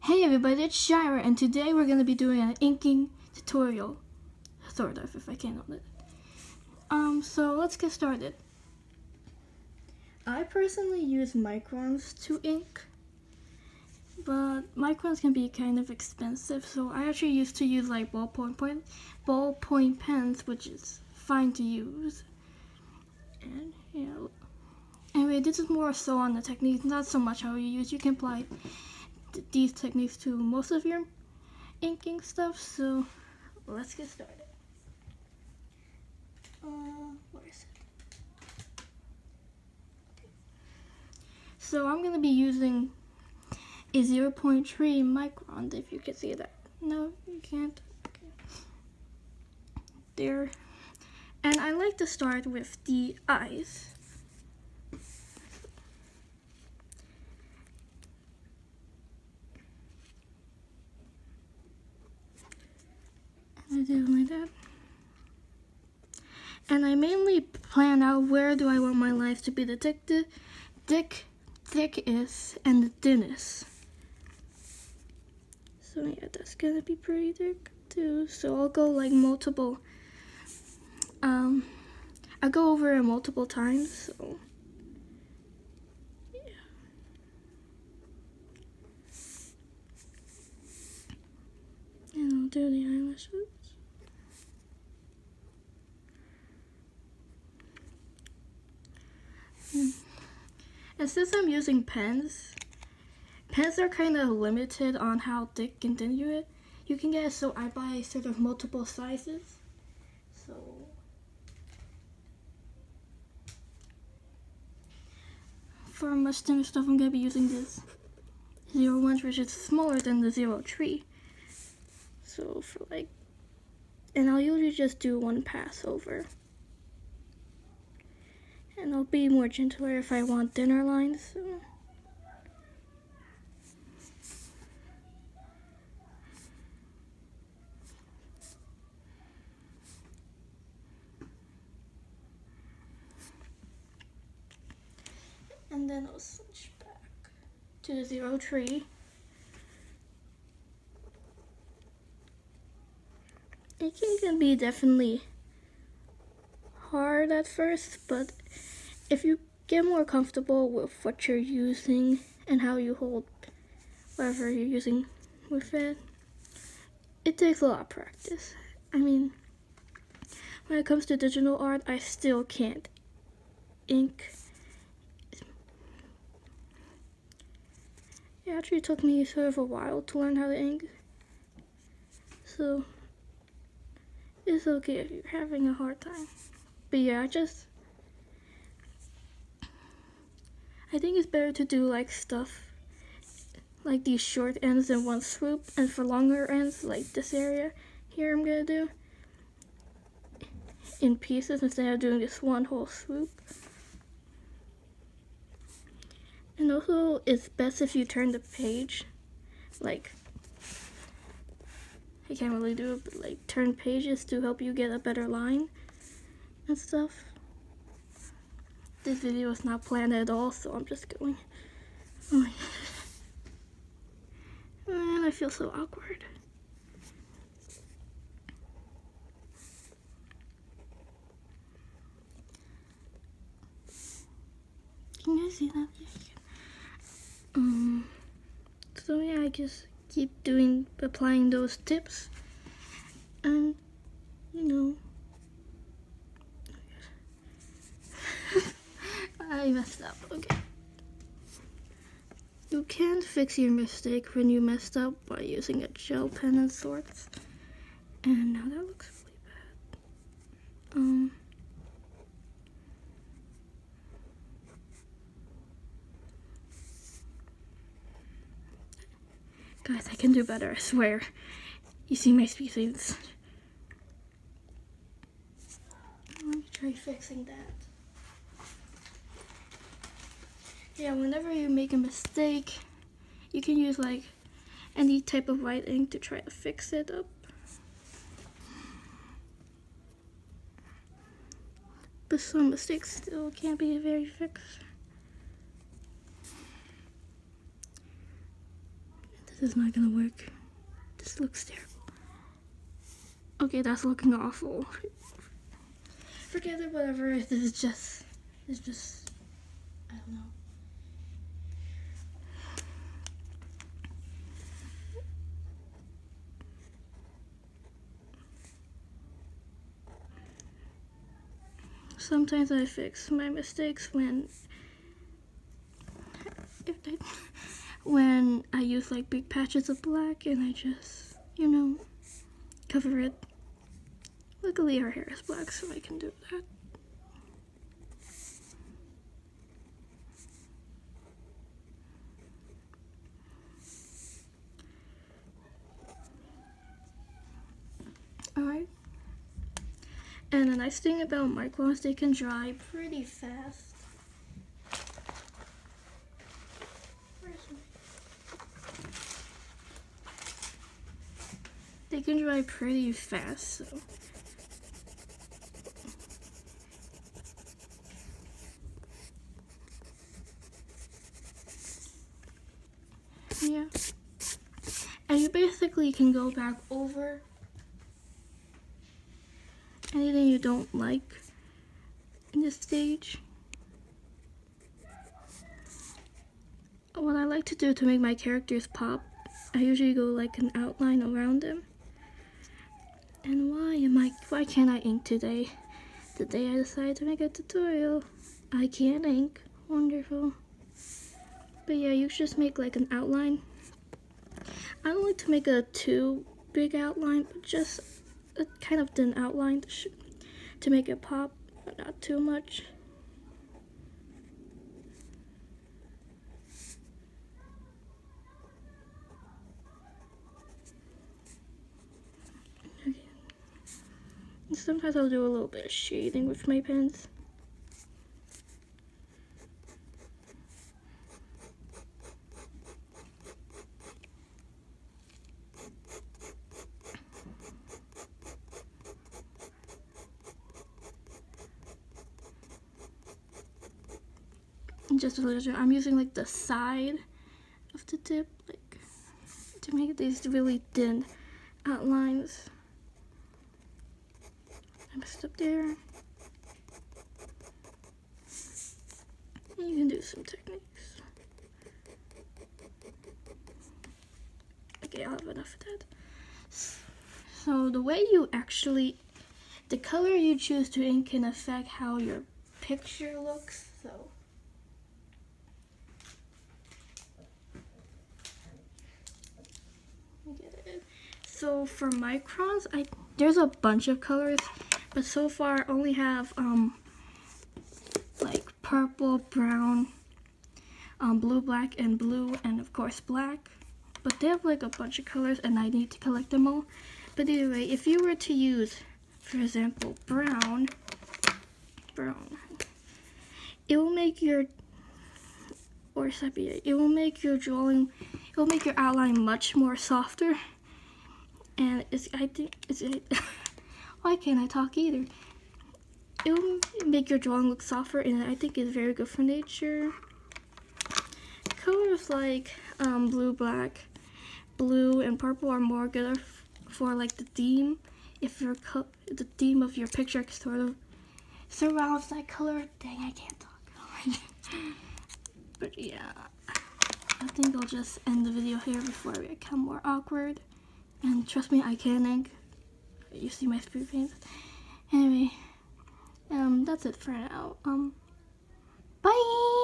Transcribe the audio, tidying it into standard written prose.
Hey everybody, it's Shira, and today we're going to be doing an inking tutorial. Sort of, if I can on it. So let's get started. I personally use microns to ink, but microns can be kind of expensive, so I actually used to use like ballpoint pens, which is fine to use. And yeah. Anyway, this is more so on the technique, not so much how you use. You can apply these techniques to most of your inking stuff, so let's get started. Where is it? Okay. So I'm going to be using a 0.3 micron, if you can see that. No, you can't. Okay. There. And I like to start with the eyes. I do like that. And I mainly plan out where do I want my lines to be the thickest and the thinnest. So yeah, that's gonna be pretty thick too. So I'll go like multiple. I go over it multiple times. So yeah. And I'll do the eyelashes. And since I'm using pens are kind of limited on how thick and thin you can get, so I buy sort of multiple sizes. So for much thinner stuff, I'm going to be using this 0.1, which is smaller than the 0.3. So for like, and I'll usually just do one pass over. And I'll be more gentler if I want thinner lines. So. And then I'll switch back to the 0.3. Inking can be definitely hard at first, but if you get more comfortable with what you're using and how you hold whatever you're using with it, it takes a lot of practice. I mean, when it comes to digital art, I still can't ink. It actually took me sort of a while to learn how to ink. So it's okay if you're having a hard time. But yeah, I think it's better to do like stuff like these short ends in one swoop, and for longer ends like this area here I'm gonna do in pieces instead of doing this one whole swoop. And also it's best if you turn the page, like I can't really do it, but like turn pages to help you get a better line and stuff. This video is not planned at all, so I'm just going. Oh my God. Man, I feel so awkward. Can you guys see that? So yeah, I just keep applying those tips, and you know, I messed up. Okay. You can fix your mistake when you messed up by using a gel pen and sorts. And now that looks really bad. Guys, I can do better, I swear. You see my species. Let me try fixing that. Yeah, whenever you make a mistake, you can use like any type of white ink to try to fix it up. But some mistakes still can't be very fixed. is not gonna work. This looks terrible. Okay, that's looking awful. Forget it, whatever. It's just, I don't know. Sometimes I fix my mistakes when I use like big patches of black and I just, you know, cover it. Luckily her hair is black, so I can do that. Alright. And the nice thing about microns, they can dry pretty fast. They can dry pretty fast, so. Yeah. And you basically can go back over anything you don't like in this stage. What I like to do to make my characters pop, I usually go like an outline around them. And why can't I ink today? The day I decided to make a tutorial, I can't ink. Wonderful. But yeah, you just make like an outline. I don't like to make a too big outline, but just a kind of thin outline to make it pop, but not too much. Okay. And sometimes I'll do a little bit of shading with my pens. Just a little, I'm using like the side of the tip, like to make these really thin outlines. I messed up there. And you can do some techniques. Okay, I'll have enough of that. So the way you actually, the color you choose to ink can affect how your picture looks. So for microns, there's a bunch of colors, but so far I only have like purple, brown, blue, black, and blue, and of course black. But they have like a bunch of colors, and I need to collect them all. But either way, if you were to use, for example, brown, it will make your, or sepia, it will make your drawing, it will make your outline much more softer. And why can't I talk either? It will make your drawing look softer, and I think it's very good for nature. Colors like blue, black, blue, and purple are more good for like the theme. If the theme of your picture sort of surrounds that color, dang, I can't talk. But yeah, I think I'll just end the video here before I become more awkward. And trust me, I can ink. You see my spray paints. Anyway, that's it for now. Bye!